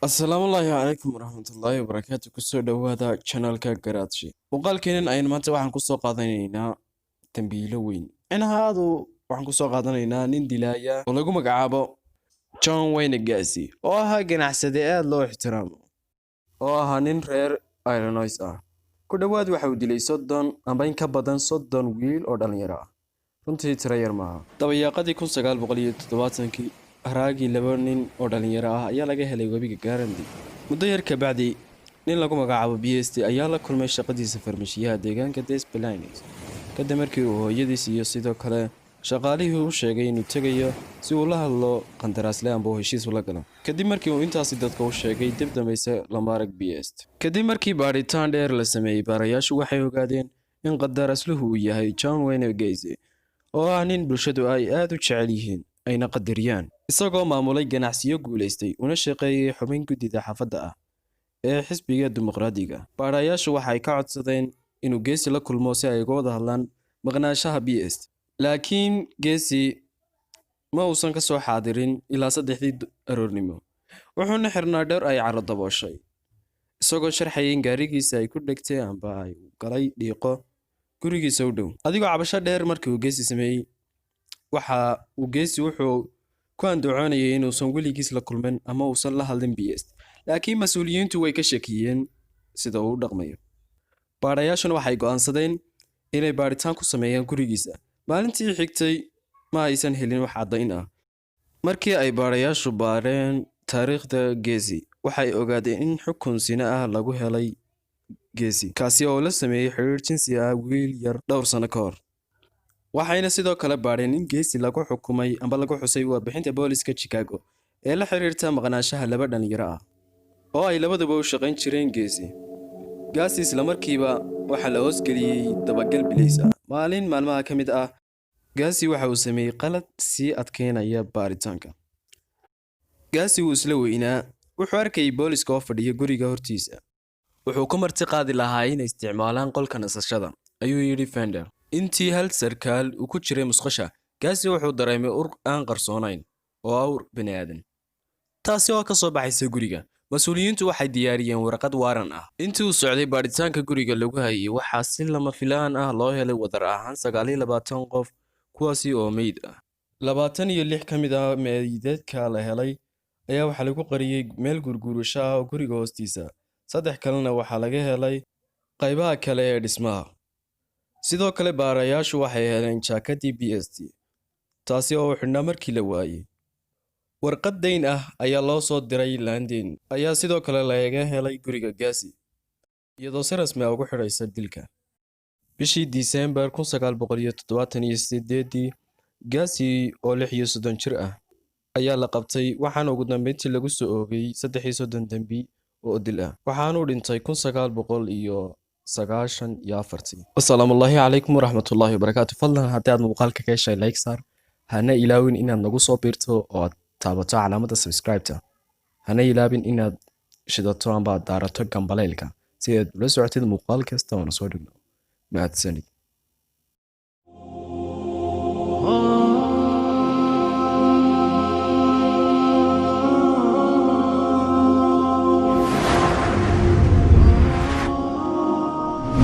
Assalaamu calaykum waraxmatullaahi wabarakaatu. Kusoo dhawaada channelka Garaadshi. Muuqaalkeenan ayaan maanta waxaan kusoo qaadanaynaa dambiilo weyn. Inahaadu waxaan kusoo qaadanaynaa nin dilaaya oo lagu magacaabo John Wayne Gacy oo ahaa ganacsade aad loo ixtiraamo oo ahaa nin reer Illinois ah. Ku dhawaad waxa uu dilay 30 amba in ka badan 30 wiil oo dhalinyaro ah. runtii tiro yar maaha. Dabayaaqadii 1970kii raagii laba nin oo dhalinyaro ah ayaa laga helay webiga Gaarandi. Muddo yar ka bacdi nin lagu magacaabo BST ayaa la kulmay shaqadiisa farmashiyaha deegaanka Des Plaines. Kadib markii uu hooyadiis iyo sidoo kale shaqaalihii u sheegay inuu tagayo si uu la hadlo qandaraasle amba heshiis ula galo. Kadib markii uu intaasi dadka u sheegay dib dambayse lama arag BST. Kadib markii baaritaan dheer la sameeyay, baarayaashu waxay ogaadeen in qandaraasluhu uu yahay John Wayne Gacy oo ah nin bulshadu ay aad u jecel yihiin ayna qadariyaan, isagoo maamulay ganacsiyo guuleystay una shaqeeyay xubin guddida xaafadda ah ee xisbiga dimuqraadiga. Baarayaashu waxay ka codsadeen inuu Gacy la kulmo si ay uga wada hadlaan maqnaanshaha BST, laakiin Gacy ma uusan ka soo xaadirin ilaa 3 aroornimo. wuxuuna xirnaa dhar ay caro dabooshay, isagoo sharxayay in gaarigiisa ay ku dhegtay amba ay galay dhiiqo gurigiisa u dhow. Adigoo cabasho dheer markii uu Gacy sameeyay, waxa uu Gacy wuxuu ku andacoonayay inuusan weligiis la kulmin ama uusan la hadlin BST, laakiin mas'uuliyiintu way ka shakiyeen sida uu u dhaqmayo. Baarayaashuna waxay go'aansadeen inay baaritaan ku sameeyaan gurigiisa. Maalintii xigtay ma aysan helin wax caddayn ah. Markii ay baarayaashu baareen taariikhda Gacy, waxay ogaadeen in xukun sina ah lagu helay Gacy, kaasi oo la sameeyay xiriir jinsi ah wiil yar dhowr sano ka hor. waxayna sidoo kale baareen in Gacy lagu xukumay amba lagu xusay warbixinta booliska Chicago ee la xiriirta maqnaanshaha laba dhalinyaro ah oo ay labaduba u shaqayn jireen Gacy isla markiiba waxa la hoosgeliyay dabagal bilis ah. Maalin maalmaha ka mid ah, Gacy waxa uu sameeyay qalad sii adkeynaya baaritaanka. Gacy wuu isla weynaa, wuxuu arkay booliska oo fadhiya guriga hortiisa. wuxuu ku marti qaadi lahaa inay isticmaalaan qolka nasashada, ayuu yidhi Fender. Intii hal sarkaal uu ku jiray musqasha, Gacy wuxuu dareemay ur aan qarsoonayn oo ur bini'aadan, taasi oo ka soo baxaysa guriga. Mas'uuliyiintu waxay diyaariyeen warqad waaran ah. Intii uu socday baaritaanka guriga lagu hayay, waxaa si lama filaan ah loo helay wadar ahaan 29 qof, kuwaasi oo meyd ah. 26 ka mid ah meydadka la helay ayaa waxaa lagu qariyay meel gurgurasho ah oo guriga hoostiisa. 3 kalena waxaa laga helay qaybaha kale ee dhismaha. Sidoo kale baarayaashu waxay heleen jaakadii BST, taasi oo uu xidhnaa markii la waayay. Warqad dayn ah ayaa loo soo diray London ayaa sidoo kale laga helay guriga Gacy, iyadoo si rasmi ah ugu xidhaysa dilka. Bishii Diseembar 1978, Gacy oo 36 jir ah ayaa la qabtay, waxaana ugu dambeyntii lagu soo oogay 33 dambi oo dil ah. waxaana uu dhintay 1994. Assalaamu calaykum waraxmatullaahi wabarakaatu. Fadlan haddii aad muuqaalka ka heshay like saar, hana ilaawin inaad nagu soo biirto oo aad taabato calaamadda subscribe-ta. hana ilaawin inaad shidato amba aad daarato gambaleelka si aad ula socotid muuqaal kasta oo na soo dhigno. mahadsanid.